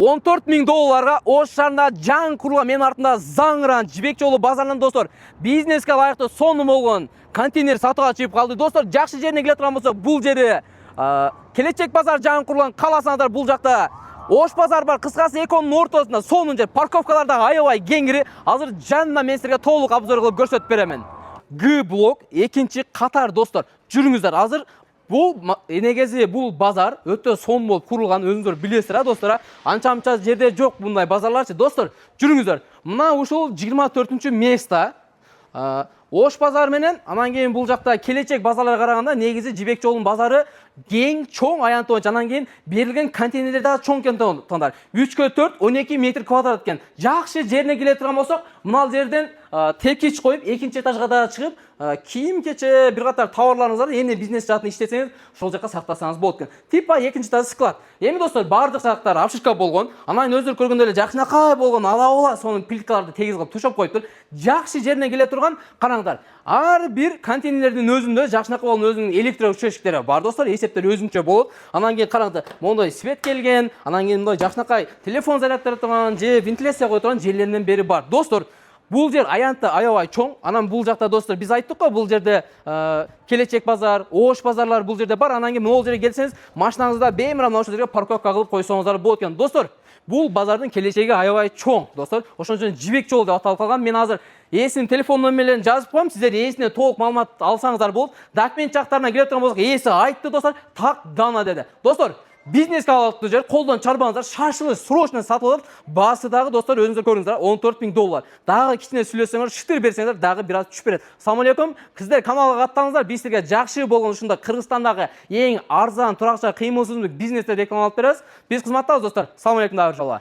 $14.000 Ош шаарында жаңы курулган менин артында Заңгыран Жибек жолу базарынан достор бизнеске лайыктуу сонун болгон контейнер сатууга чыгып калды. Достор, жакшы жерине келе турган болсо, бул жери келечек базар жаңы курулган, кааласаңыздар бул жакта Ош базар бар. Кыскасы экөөнүн ортосунда сонун жер, парковкалар да аябай кеңири. Азыр жанында мен силерге толук обзор кылып көрсөтүп беремин. Г блок 2-катар достор. Жүрүңүздөр. Азыр бул негизи бул базар өтө сонун болуп курулган, өзүңүздөр билесиздер, достор. Анча-мынча жерде жок мындай базарларчы. Достор, жүрүңүздөр. Мына ушул 24-места Ош базары менен, анан кийин бул жакта келечек базарларга караганда негизи Жибек жолунун базары кең, чоң аянтып боюнча, анан кийин берилген контейнерлер да чоң экен таңдар. 3x4 12 метр квадрат экен. Жакшы жерине келе турган болсок, мына жерден тепкич коюп, экинчи этажга да чыгып, кийим кече бир катар товарларыңызды эми бизнес жаатын иштесеңиз, ошол жака сактасаңыз болот экен. Типа экинчи этаж склад. Эми достор, бардык жактар апшишка болгон, анан өздөрү көргөндөй эле жакшынакай болгон, ала-була сонун плиткаларды тегиз кылып төшөп коюптур. Жакшы жерине келе турган, караңдар. Ар бир контейнерлердин өзүндө жакшынакай болгон өзүнүн электро үчөшүктөрү бар, достор. Эсептери өзүнчө болот. Анан кийин караңдар, мондой свет келген, анан кийин мындай жакшынакай телефон зарядтары турган же вентиляция кое турган жерлеринен бери бар. Достор, бул жер аянты аябай чоң. Анан бул жакта достор, биз айттык го, бул жерде келечек базар, Ош базарлар бул жерде бар. Анан кийин могул жерге келсеңиз, машинаңызда беймирам ошол жерге парковка кылып койсоңуздар болот экен. Достор, бул базардын келечеги аябай чоң. Достор, ошон үчүн Жибек жолу деп аталып калган. Мен азыр ээсинин телефон номерлерин жазып коем, сиздер ээсине толук маалымат алсаңыздар болот. Документ жактарына келе турган болсок, ээси айтты достор, так дана деди. Достор, бизнеске алыптуу жер, колдон чарбаңыздар, шашылыш, срочно сатып алып, баасы дагы достор өзүңүздөр көрүңүздөр, $14.000. Дагы кичине сүйлөсөңөр, шытыр берсеңиздер, дагы бир аз түшүп берет. Assalamu алейкум. Сиздер каналга катталыңыздар. Биз силерге жакшы болгон ушундай Кыргызстандагы эң арзан, туракча, кыймылсыз бизнести реклама алып беребиз. Биз кызматтабыз достор. Assalamu алейкум дагы.